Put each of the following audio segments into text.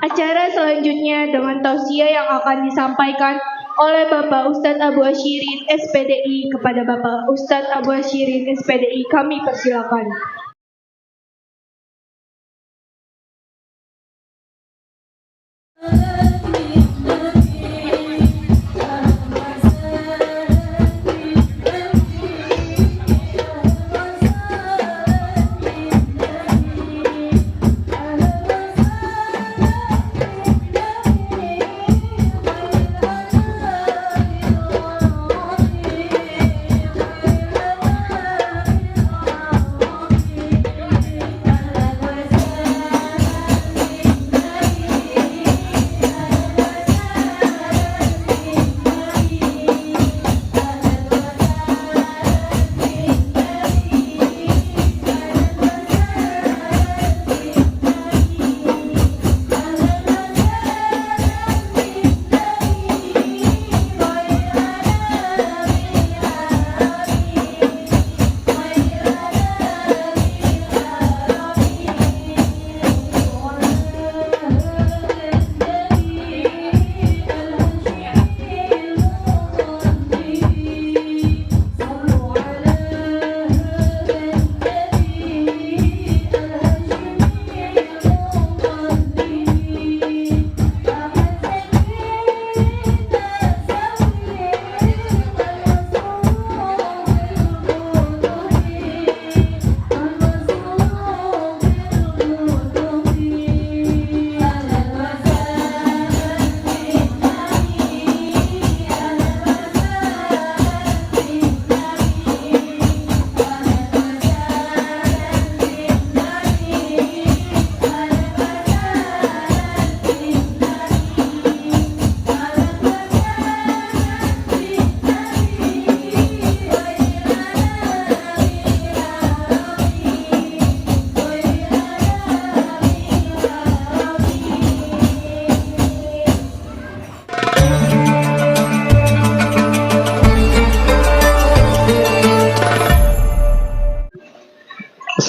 Acara selanjutnya dengan tausiah yang akan disampaikan oleh Bapak Ustadz Abu Hasyirin SPDI. Kepada Bapak Ustadz Abu Hasyirin SPDI kami persilakan.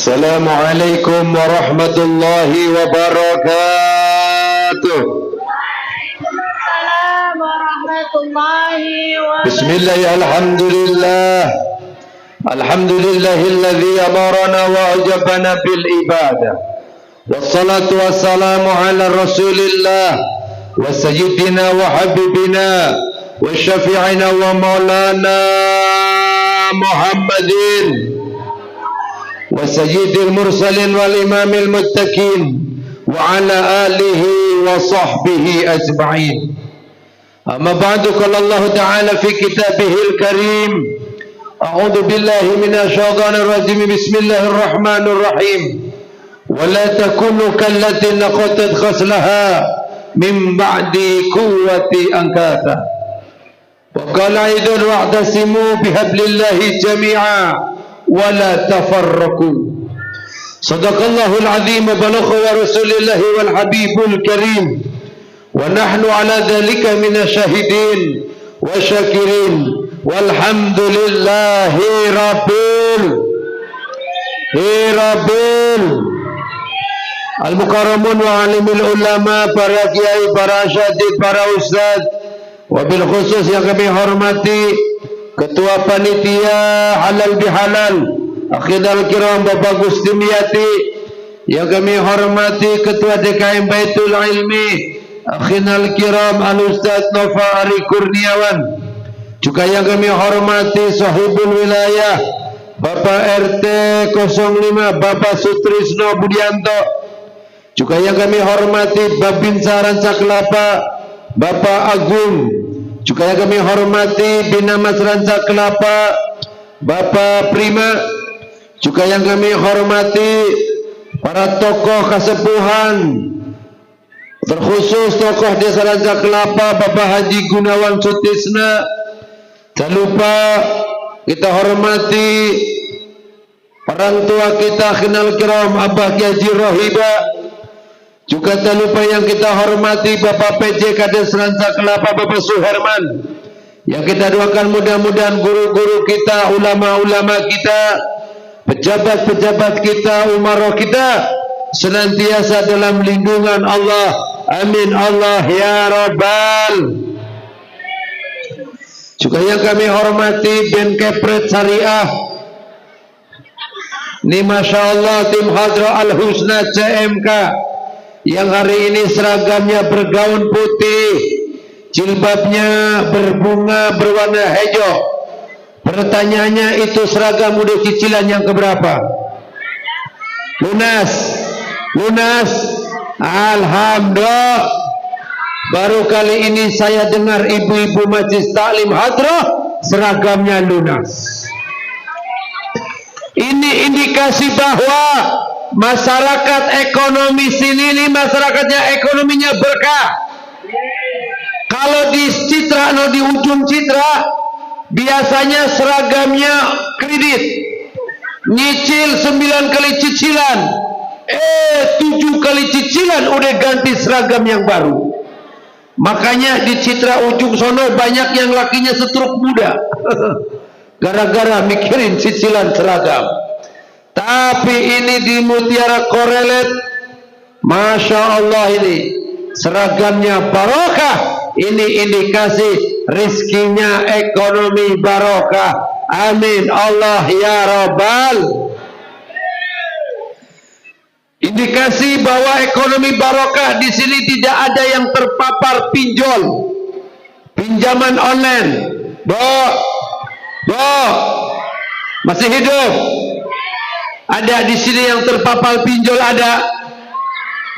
Assalamualaikum warahmatullahi wabarakatuh. Assalamualaikum warahmatullahi wabarakatuh. Bismillah, alhamdulillah. Alhamdulillahilladzi amarana wa ajabana bil ibadah. Wassalatu wassalamu ala rasulillah wa sayyidina wa habibina wa syafi'ina wa maulana Muhammadin wa sayyidil mursalin wal imamil muttaqin wa ala alihi wa sahbihi ajma'in. Amma ba'du, qala Allah ta'ala fi kitabihil karim, a'udzu billahi minasy syaithanir rajim, bismillahir rahmanir rahim, wa la takunu kallati naqadat ghaslaha min ba'di quwwati ankatha, wa qala aidan wa'tasimu bihablillahi jami'a wa la tafarraqu. Sadaqallahul azim wa balagha wa rasulillahi wal habibul karim, wa nahnu ala dhalika minasyahidin wa syakirin walhamdulillahi rabbil al-mukarramun wa alimil ulama, para kiai, para asyatid, para ustaz, wabil khusus yang kami hormati Ketua Panitia Halal Bihalal Akhidal Kiram Bapak Gusti Miyati, yang kami hormati Ketua DKM Baitul Ilmi Akhidal Kiram Al-Ustaz Nova Ari Kurniawan, juga yang kami hormati Sahibul Wilayah Bapak RT 05 Bapak Sutrisno Budianto, juga yang kami hormati Babinsa Rancakelapa Bapak Agung, juga yang kami hormati Binamas Rancakelapa Bapak Prima, juga yang kami hormati para tokoh kasepuhan, terkhusus tokoh Desa Rancakelapa Bapak Haji Gunawan Sutisna. Jangan lupa kita hormati orang tua kita Akhidal Kiram Abah Haji Rohiba. Juga tak lupa yang kita hormati Bapak PJ Kades Rancakelapa Bapak Suherman, yang kita doakan mudah-mudahan guru-guru kita, ulama-ulama kita, pejabat-pejabat kita, umarah kita senantiasa dalam lindungan Allah Amin Allah ya Rabbal. Juga yang kami hormati Ben Kepret Syariah. Ini Masya Allah tim Hadra Al-Husna CMK yang hari ini seragamnya bergaun putih, jilbabnya berbunga berwarna hijau. Pertanyaannya, itu seragam udah cicilan yang keberapa? Lunas. Alhamdulillah. Baru kali ini saya dengar ibu-ibu Majlis Taklim Hadrah seragamnya lunas. Ini indikasi bahwa masyarakat ekonomi sini ini masyarakatnya ekonominya berkah. Kalau di citra, di ujung citra biasanya seragamnya kredit, nyicil 9 kali cicilan, 7 kali cicilan udah ganti seragam yang baru. Makanya di citra ujung sono banyak yang lakinya setruk muda gara-gara mikirin cicilan seragam. Tapi ini di Mutiara Korelet, Masya Allah, ini seragamnya barokah. Ini indikasi rizkinya ekonomi barokah. Amin Allah ya Rabbal. Indikasi bahwa ekonomi barokah di sini tidak ada yang terpapar pinjol, pinjaman online. Masih hidup? Ada di sini yang terpapar pinjol ada?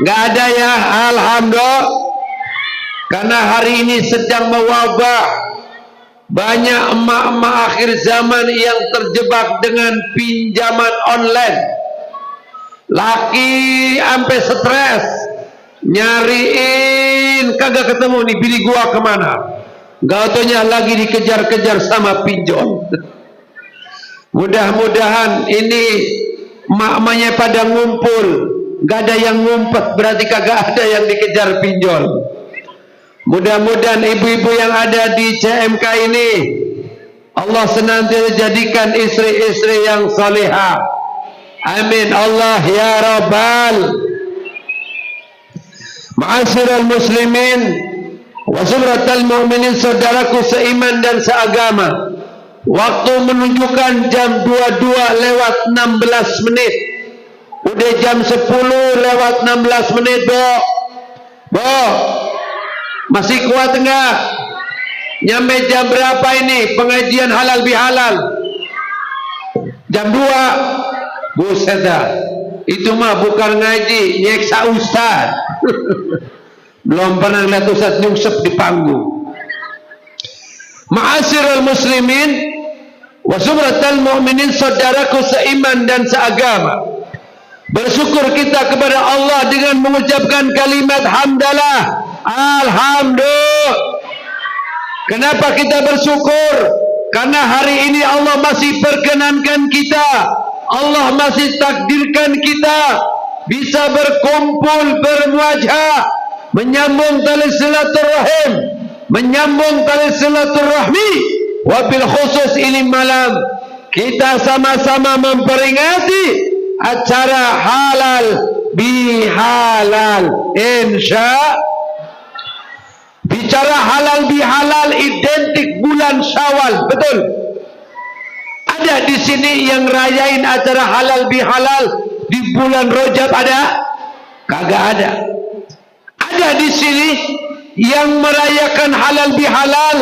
Nggak ada ya, alhamdulillah. Karena hari ini sedang mewabah, banyak emak-emak akhir zaman yang terjebak dengan pinjaman online. Laki sampai stres, nyariin kagak ketemu nih bini gua kemana. Gak taunya lagi dikejar-kejar sama pinjol. Mudah-mudahan ini emak-emaknya pada ngumpul, gak ada yang ngumpet, berarti kagak ada yang dikejar pinjol. Mudah-mudahan ibu-ibu yang ada di CMK ini Allah senantiasa jadikan istri-istri yang salihah. Amin Allah ya Rabbal. Ma'asyiral muslimin wa zumratal mu'minin, saudaraku seiman dan seagama. Waktu menunjukkan jam 22:16 menit. Udah jam 10:16 menit, Bo. Masih kuat enggak? Nyampe jam berapa ini pengajian halal bihalal? Jam 2. Buset dah. Itu mah bukan ngaji, nyeksa ustaz. Belum pernah lihat ustaz nyungsep di panggung. Ma'asyiral muslimin wa zumratal mu'minin, saudaraku seiman dan seagama. Bersyukur kita kepada Allah dengan mengucapkan kalimat hamdalah. Alhamdulillah. Kenapa kita bersyukur? Karena hari ini Allah masih perkenankan kita, Allah masih takdirkan kita bisa berkumpul, bermuajah, menyambung tali silaturahim, menyambung tali silaturahmi. Wabil khusus ini malam kita sama-sama memperingati acara halal bihalal. Bicara halal bihalal identik bulan Syawal, betul? Ada di sini yang rayain acara halal bihalal di bulan Rajab ada? Kagak ada. Ada di sini yang merayakan halal bihalal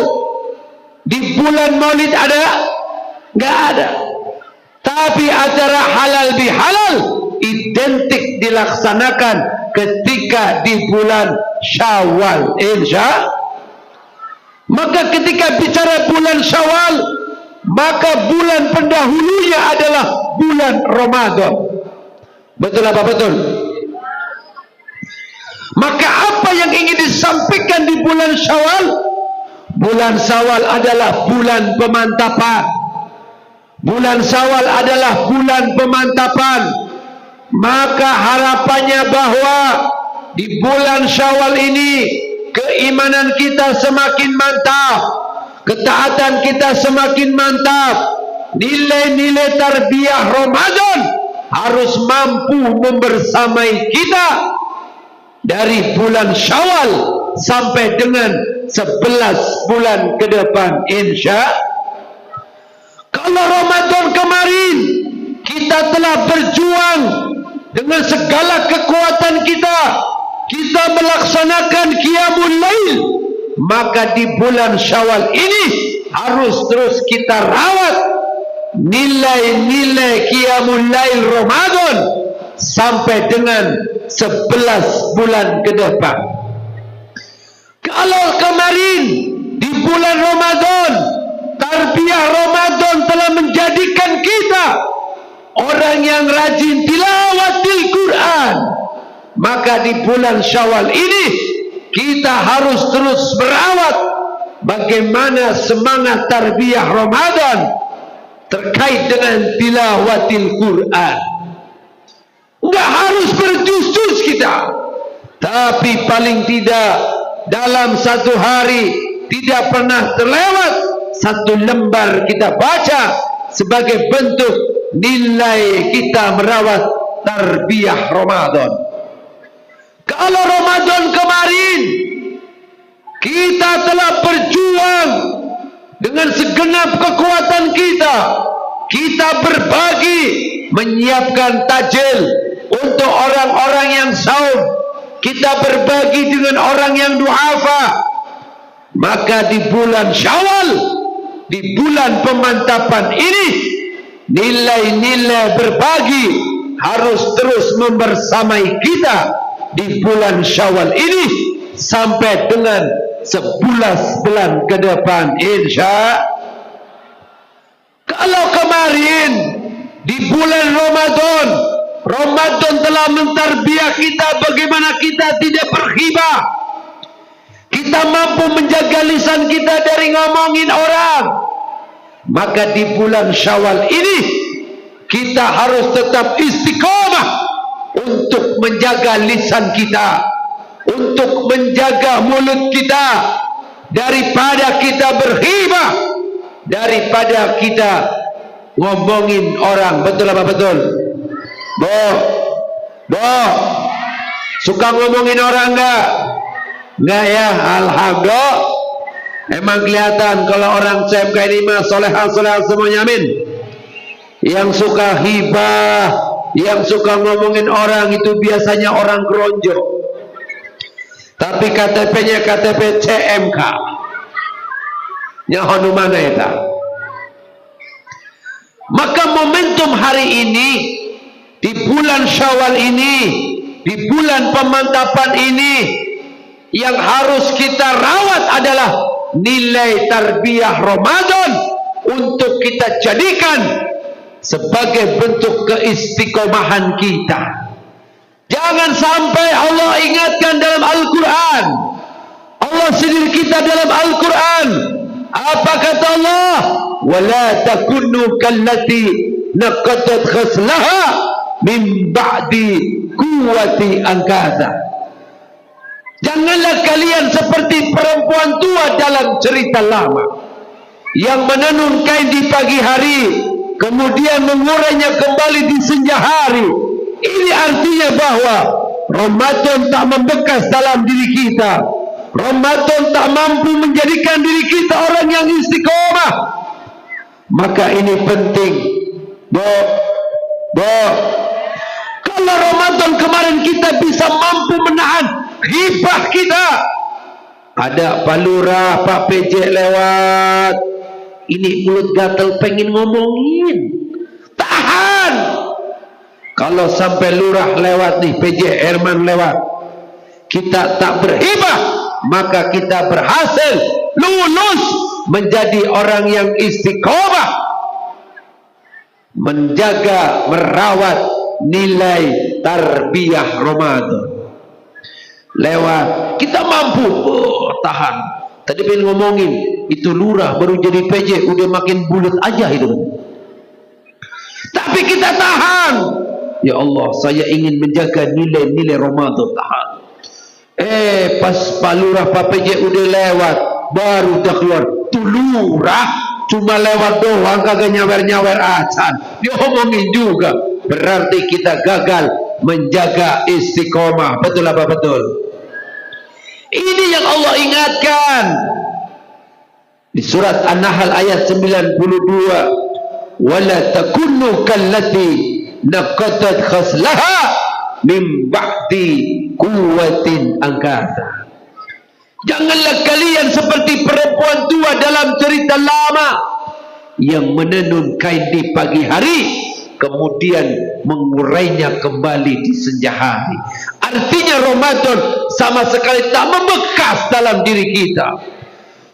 di bulan Maulid ada? Nggak ada. Tapi acara halal bihalal identik dilaksanakan ketika di bulan Syawal, maka ketika bicara bulan Syawal, maka bulan pendahulunya adalah bulan Ramadan. Betul apa betul? Maka apa yang ingin disampaikan di bulan Syawal? Bulan Syawal adalah bulan pemantapan. Bulan Syawal adalah bulan pemantapan. Maka harapannya bahwa di bulan Syawal ini keimanan kita semakin mantap, ketaatan kita semakin mantap, nilai-nilai tarbiyah Ramadan harus mampu membersamai kita dari bulan Syawal sampai dengan 11 bulan ke depan, insya. Kalau Ramadan kemarin kita telah berjuang dengan segala kekuatan kita melaksanakan Qiyamul Lail, maka di bulan Syawal ini harus terus kita rawat nilai-nilai Qiyamul Lail Ramadan sampai dengan 11 bulan ke depan. Kalau kemarin di bulan Ramadan, tarbiyah Ramadan telah menjadikan kita orang yang rajin tilawatil Quran, maka di bulan Syawal ini kita harus terus merawat bagaimana semangat tarbiyah Ramadan terkait dengan tilawatil Quran. Enggak harus berjus-jus kita, tapi paling tidak dalam satu hari tidak pernah terlewat satu lembar kita baca sebagai bentuk nilai kita merawat tarbiyah Ramadan. Kalau Ramadan kemarin kita telah berjuang dengan segenap kekuatan kita berbagi, menyiapkan tajil untuk orang-orang yang saum, kita berbagi dengan orang yang duafa, maka di bulan Syawal, di bulan pemantapan ini, nilai-nilai berbagi harus terus membersamai kita di bulan Syawal ini sampai dengan 11 bulan ke depan, insya. Kalau kemarin di bulan Ramadan telah mentarbiah kita bagaimana kita tidak berghibah, kita mampu menjaga lisan kita dari ngomongin orang, maka di bulan Syawal ini kita harus tetap istiqomah untuk menjaga lisan kita, untuk menjaga mulut kita daripada kita berghibah, daripada kita ngomongin orang. Betul apa betul? Bo, suka ngomongin orang enggak? Enggak ya, alhamdulillah. Emang kelihatan kalau orang CMK ini mah solehah semuanya, amin. Yang suka hibah, yang suka ngomongin orang itu biasanya orang keronjo, tapi KTP-nya KTP CMK. Nyahonu mana itu? Maka momentum hari ini, di bulan Syawal ini, di bulan pemantapan ini, yang harus kita rawat adalah nilai tarbiyah Ramadan untuk kita jadikan sebagai bentuk keistiqomahan kita. Jangan sampai Allah ingatkan dalam Al-Quran, Allah sendiri kita dalam Al-Quran, apa kata Allah? Wala takunu kallati naqadat ghaslaha min ba'di quwwati angkata. Janganlah kalian seperti perempuan tua dalam cerita lama yang menenun kain di pagi hari kemudian mengurainya kembali di senja hari. Ini artinya bahwa Ramadan tak membekas dalam diri kita. Ramadan tak mampu menjadikan diri kita orang yang istiqomah. Maka ini penting. Kalau Ramadan kemarin kita bisa mampu menahan hibah kita, ada Pak Lurah, Pak PJ lewat, ini mulut gatel pengen ngomongin, tahan. Kalau sampai Lurah lewat nih, PJ Herman lewat, kita tak berhibah, maka kita berhasil lulus menjadi orang yang istiqomah, menjaga, merawat nilai tarbiyah Ramadan. Lewat, kita mampu tahan. Tadi pengen ngomongin, itu Lurah baru jadi PJ, udah makin bulat aja itu. Tapi kita tahan. Ya Allah, saya ingin menjaga nilai-nilai Ramadan, tahan. Pas Pak Lurah, Pak PJ udah lewat, baru dah keluar. Tuh Lurah cuma lewat doang, kagak nyawer-nyawer acan. Dia ngomongin juga. Berarti kita gagal menjaga istiqomah. Betul apa betul? Ini yang Allah ingatkan di surat An-Nahl ayat 92. Wala takunu kallati naqadat khaslaha min ba'di quwwatin angkasa. Janganlah kalian seperti perempuan tua dalam cerita lama yang menenun kain di pagi hari kemudian mengurainya kembali di senja hari. Artinya Ramadan sama sekali tak membekas dalam diri kita.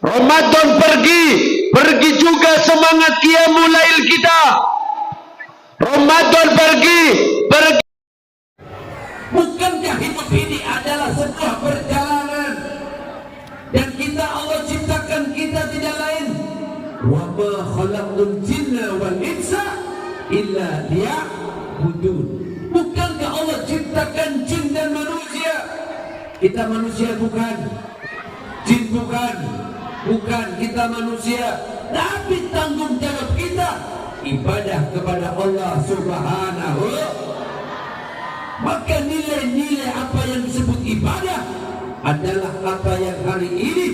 Ramadan pergi juga semangat qiyamul lail kita. Ramadan pergi. Bukankah hidup ini adalah sebuah perjalanan? Dan kita Allah ciptakan kita tidak lain. Wa ma khalaqul jinna wal insa illa liya'budun. Bukankah Allah ciptakan jin dan manusia? Kita manusia bukan, jin bukan, kita manusia. Tapi tanggung jawab kita ibadah kepada Allah Subhanahu. Maka nilai-nilai apa yang disebut ibadah adalah apa yang hari ini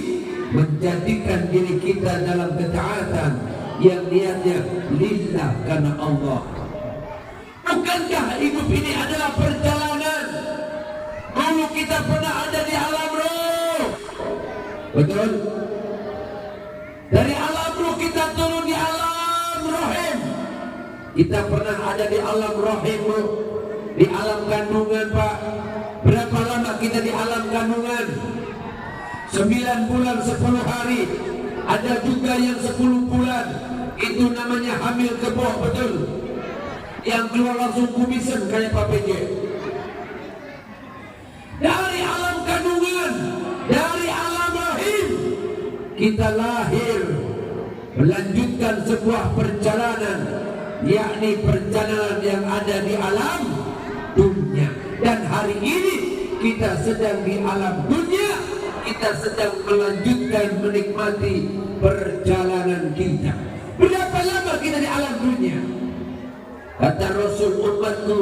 menjadikan diri kita dalam ketaatan yang niatnya lillah karena Allah. Bukankah hidup ini adalah perjalanan? Dulu kita pernah ada di alam roh, betul? Dari alam roh kita turun di alam rahim. Kita pernah ada di alam rahim, di alam kandungan, Pak. Berapa lama kita di alam kandungan? 9 bulan 10 hari. Ada juga yang 10 bulan. Itu namanya hamil keboh, betul? Yang keluar langsung kumisan kayak Pak PJ. Dari alam kandungan, dari alam rahim, kita lahir, melanjutkan sebuah perjalanan, yakni perjalanan yang ada di alam dunia. Dan hari ini kita sedang di alam dunia, kita sedang melanjutkan menikmati perjalanan kita. Berapa lama kita di alam dunia? Kata Rasul, umatku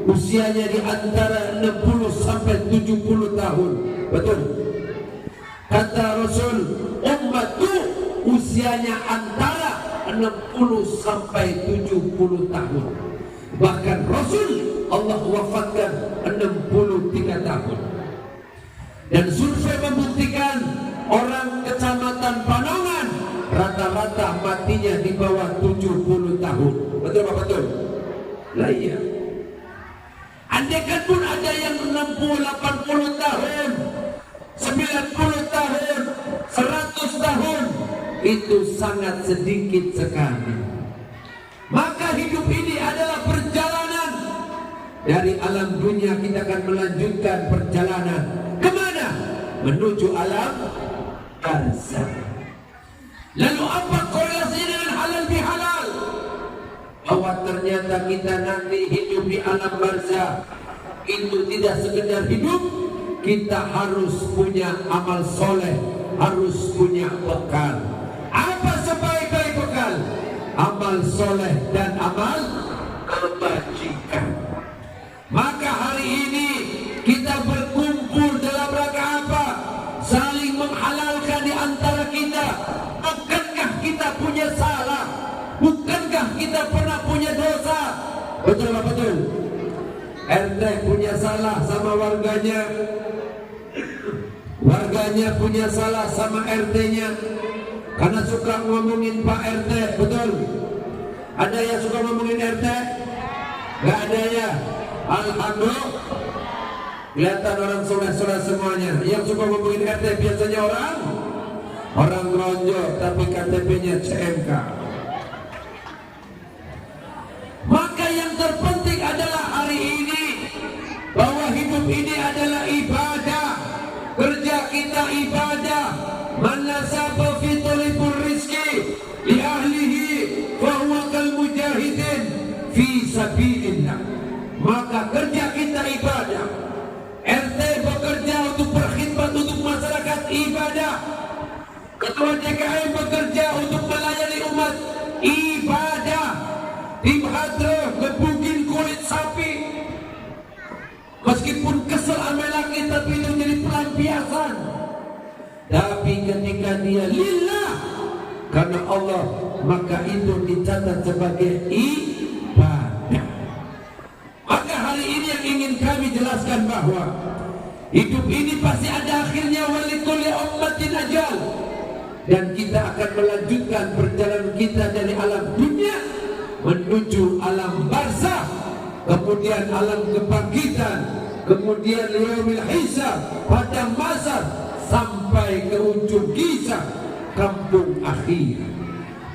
usianya di antara 60 sampai 70 tahun. Betul? Kata Rasul, umatku usianya antara 60 sampai 70 tahun. Bahkan Rasul Allah wafatkan 63 tahun. Dan survei membuktikan orang kecamatan Panongan rata-rata matinya di bawah 70 tahun. Betul apa betul? Lah iya. Andaikan pun ada yang 60, 80 tahun, 90 tahun, 100 tahun, itu sangat sedikit sekali. Maka hidup ini adalah perjalanan. Dari alam dunia kita akan melanjutkan perjalanan. Kemana? Menuju alam barzakh. Lalu apa korelasinya dengan halal bihalal? Bahwa ternyata kita nanti hidup di alam barzakh itu tidak sekedar hidup, kita harus punya amal soleh, harus punya bekal. Apa sebaik-baik bekal? Amal soleh dan amal kebajikan. Maka hari ini kita berkumpul dalam rangka apa? Saling menghalalkan di antara kita. Bukankah kita punya salah? Bukankah kita pernah punya dosa? Betul apa betul? RT punya salah sama warganya. Warganya punya salah sama RT-nya. Karena suka ngomongin Pak RT, betul? Ada yang suka ngomongin RT? Gak ada ya? Alhamdulillah. Kelihatan orang soleh-soleh semuanya. Yang suka ngomongin RT biasanya orang ronjok, tapi KTP-nya CMK. Maka yang terpenting adalah hari ini bahwa hidup ini adalah ibadah. Kerja kita ibadah. Man nasaba fi talibur rizqi li ahlihi fa huwa kal mujahidin fi sabilillah. Maka kerja kita ibadah. RT bekerja untuk berkhidmat untuk masyarakat, ibadah. Ketua DKM bekerja untuk melayani umat, ibadah. Tim hadroh ngebukin kulit sapi, Meskipun kesel sama laki tapi itu jadi pelampiasan. Tapi ketika dia lillah karena Allah, maka itu dicatat sebagai ibadah. Maka hari ini yang ingin kami jelaskan bahwa hidup ini pasti ada akhirnya, walikulli ummatin ajal. Dan kita akan melanjutkan perjalanan kita dari alam dunia menuju alam barzakh, kemudian alam kebangkitan, kemudian yaumil hisab, padang mahsyar, sampai ke ujung kisah kampung akhir.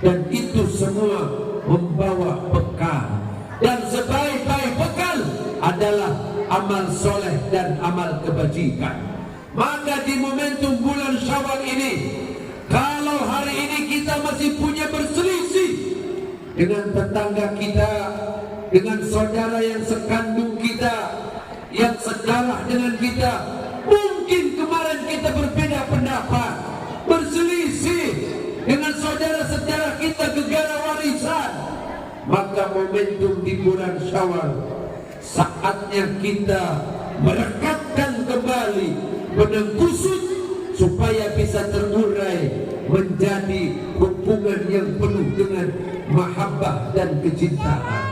Dan itu semua membawa bekal, dan sebaik-baik bekal adalah amal soleh dan amal kebajikan. Maka di momentum bulan Syawal ini, kalau hari ini kita masih punya berselisih dengan tetangga kita, dengan saudara yang sekandung kita, yang sedarah dengan kita, mungkin kemarin kita berbeda pendapat, berselisih dengan saudara-saudara kita gegara warisan, maka momentum di bulan Syawal saatnya kita merekatkan kembali benang kusut supaya bisa terurai menjadi hubungan yang penuh dengan mahabbah dan kecintaan.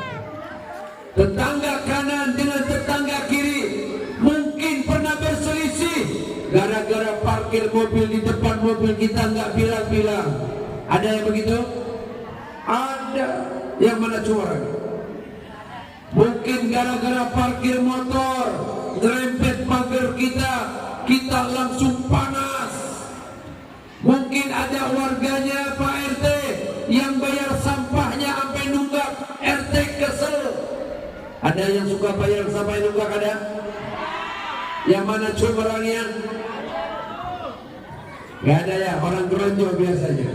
Tetangga kanan dengan tetangga kiri mungkin pernah berselisih gara-gara parkir mobil di depan mobil kita nggak bilang-bilang. Ada yang begitu? Ada. Yang mana suara? Mungkin gara-gara parkir motor ngerempet pagar kita, kita langsung panas. Mungkin ada warganya Pak RT yang bayar sampahnya sampai nunggak, RT kesel. Ada yang suka bayar sampai nunggak, ada? Yang mana coba orangnya? Gak ada ya, orang geronjol biasanya.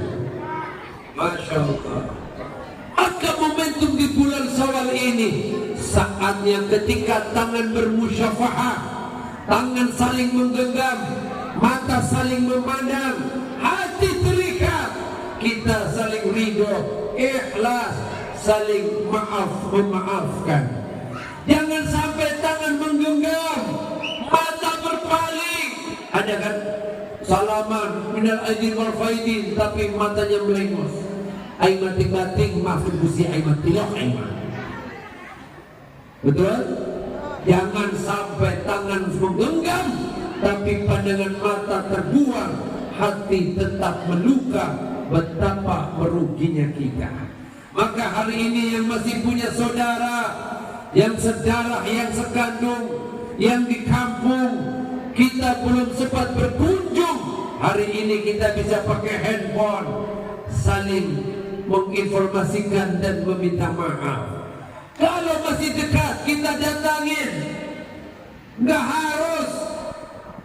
Masya Allah. Maka momentum di bulan Syawal ini saatnya ketika tangan bermusyafahah, tangan saling menggenggam, mata saling memandang, hati terikat, kita saling ridho, ikhlas, saling maaf memaafkan. Jangan sampai tangan menggenggam, mata berpaling. Ada kan salaman minal aidin wal faidin tapi matanya melengos. Ai mating-mating maafun Gusti ai matilah ai. Betul? Jangan sampai tangan menggenggam tapi pandangan mata terbuang, hati tetap meluka. Betapa meruginya kita. Maka hari ini yang masih punya saudara, yang sedarah, yang sekandung, yang di kampung kita belum sempat berkunjung, hari ini kita bisa pakai handphone saling menginformasikan dan meminta maaf. Kalau masih dekat kita datangin, nggak harus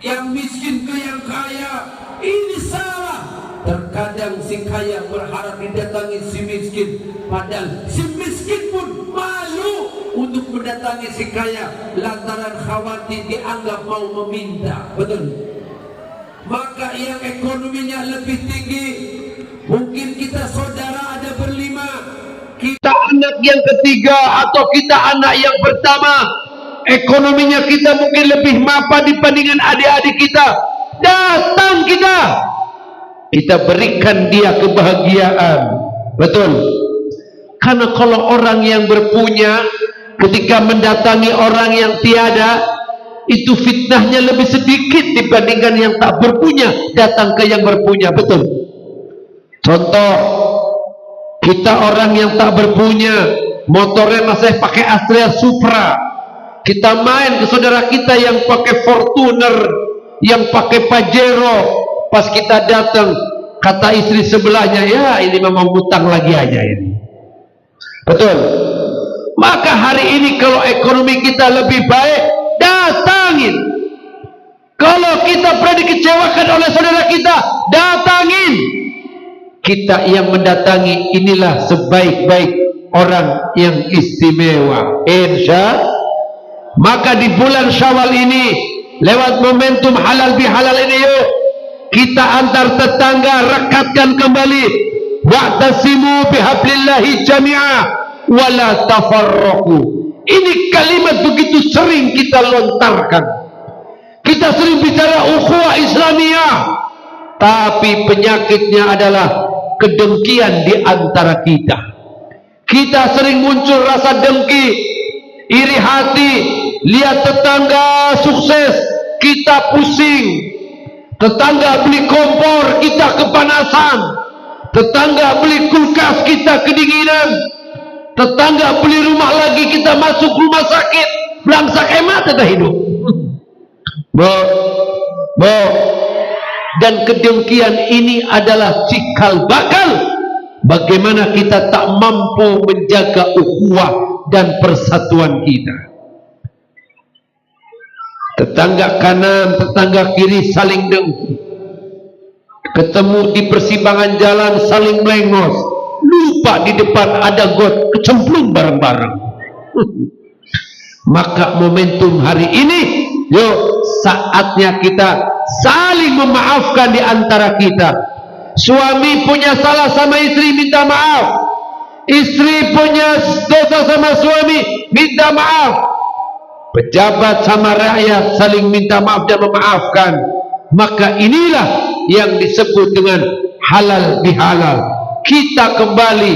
yang miskin ke yang kaya. Ini salah. Terkadang si kaya berharap didatangi si miskin, padahal si miskin pun malu untuk mendatangi si kaya lantaran khawatir dianggap mau meminta. Betul? Maka yang ekonominya lebih tinggi, mungkin kita saudara ada berlima, kita anak yang ketiga atau kita anak yang pertama, ekonominya kita mungkin lebih mapan dibandingkan adik-adik kita. Datang kita berikan dia kebahagiaan. Betul? Karena kalau orang yang berpunya ketika mendatangi orang yang tiada, itu fitnahnya lebih sedikit dibandingkan yang tak berpunya datang ke yang berpunya. Betul? Contoh, kita orang yang tak berpunya, motornya masih pakai Astrea Supra, kita main ke saudara kita yang pakai Fortuner, yang pakai Pajero. Pas kita datang, kata istri sebelahnya, ya ini memang hutang lagi aja ini. Betul? Maka hari ini kalau ekonomi kita lebih baik, datangin. Kalau kita pernah dikecewakan oleh saudara kita, datangin. Kita yang mendatangi, inilah sebaik-baik orang yang istimewa. Insya. Maka di bulan Syawal ini, lewat momentum halal bihalal ini, yuk kita antar tetangga rekatkan kembali. Wa'tasimu bihablillahi jami'a wala tafarraqu. Ini kalimat begitu sering kita lontarkan. Kita sering bicara ukhuwah Islamiyah, tapi penyakitnya adalah kedengkian di antara kita. Kita sering muncul rasa dengki, iri hati, lihat tetangga sukses, kita pusing. Tetangga beli kompor, kita kepanasan. Tetangga beli kulkas, kita kedinginan. Tetangga beli rumah lagi, kita masuk rumah sakit, belangsak hemat kita hidup. Dan kedengkian ini adalah cikal bakal bagaimana kita tak mampu menjaga ukhuwah dan persatuan kita. Tetangga kanan, tetangga kiri saling dengki. Ketemu di persimpangan jalan saling melengos. Lupa di depan ada got, kecemplung bareng-bareng. Maka momentum hari ini, yuk saatnya kita saling memaafkan di antara kita. Suami punya salah sama istri, minta maaf. Istri punya dosa sama suami, minta maaf. Pejabat sama rakyat saling minta maaf dan memaafkan. Maka inilah yang disebut dengan halal bihalal. Kita kembali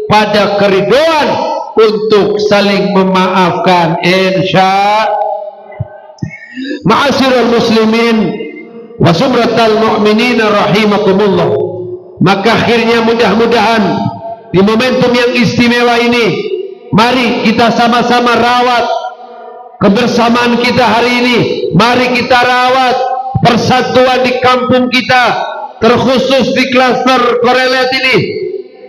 pada keridoan untuk saling memaafkan, insya. Ma'asyiral muslimin wa sumratal mu'minin rahimakumullah. Maka akhirnya mudah-mudahan di momentum yang istimewa ini, mari kita sama-sama rawat kebersamaan kita hari ini. Mari kita rawat persatuan di kampung kita, terkhusus di klaster Korelet ini.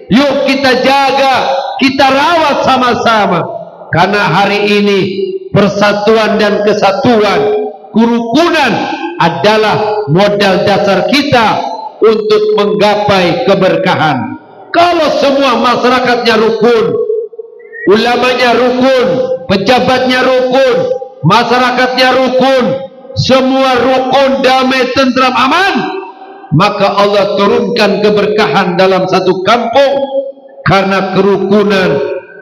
Yuk kita jaga, kita rawat sama-sama. Karena hari ini persatuan dan kesatuan, kerukunan adalah modal dasar kita untuk menggapai keberkahan. Kalau semua masyarakatnya rukun, ulamanya rukun, pejabatnya rukun, masyarakatnya rukun, semua rukun, damai, tentram, aman, maka Allah turunkan keberkahan dalam satu kampung karena kerukunan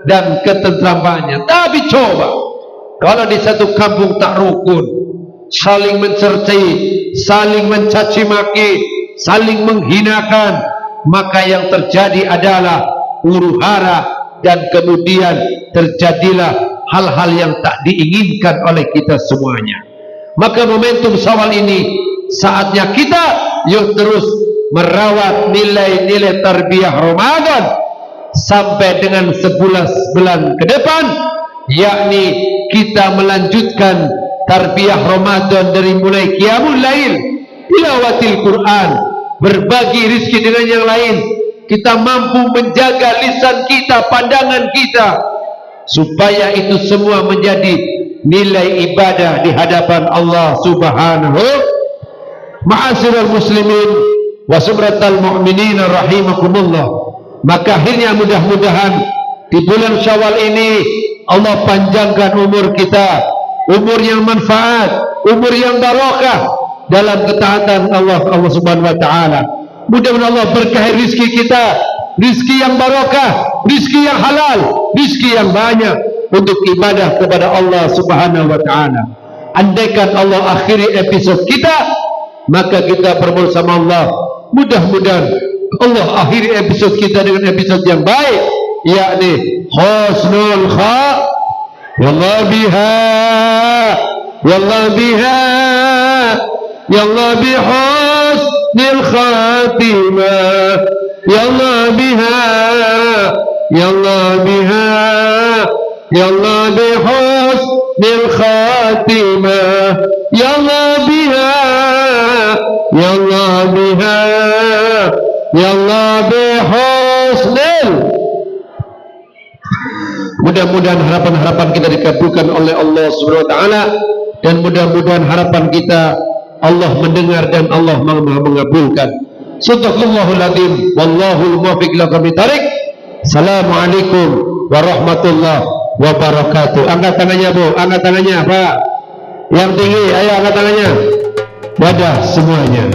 dan ketentramannya. Tapi coba kalau di satu kampung tak rukun, saling mencercai, saling mencaci maki, saling menghinakan, maka yang terjadi adalah huru-hara dan kemudian terjadilah hal-hal yang tak diinginkan oleh kita semuanya. Maka momentum Syawal ini saatnya kita yuk terus merawat nilai-nilai tarbiyah Ramadan sampai dengan 11 bulan ke depan, yakni kita melanjutkan tarbiyah Ramadan dari mulai qiyamul lail, tilawatil Quran, berbagi rizki dengan yang lain. Kita mampu menjaga lisan kita, pandangan kita, supaya itu semua menjadi nilai ibadah di hadapan Allah Subhanahu. Ma'asyiral muslimin wa sumratal mu'minin rahimakumullah. Maka akhirnya mudah-mudahan di bulan Syawal ini Allah panjangkan umur kita, umur yang manfaat, umur yang barakah dalam ketaatan Allah Subhanahu wa taala. Mudah-mudahan Allah berkahi rizki kita, rizki yang barakah, rizki yang halal, rizki yang banyak untuk ibadah kepada Allah Subhanahu wa taala. Andaikan Allah akhiri episode kita, maka kita bermohon sama Allah, mudah-mudahan Allah akhiri episode kita dengan episode yang baik, yakni husnul wallah biha wallah biha yallah bihusnil khatimah yallah biha yallah biha yallah bihusnil khatimah yallah biha yallah biha yallah bihusnil. Mudah-mudahan harapan-harapan kita dikabulkan oleh Allah Subhanahu wa taala, dan mudah-mudahan harapan kita Allah mendengar dan Allah mengabulkan. Shadaqallahul adzim wallahul muwaffiq ila aqwamit thariq. Assalamualaikum warahmatullahi wabarakatuh. Angkat tangannya Bu, angkat tangannya Pak. Yang tinggi, ayo angkat tangannya. Dadah semuanya.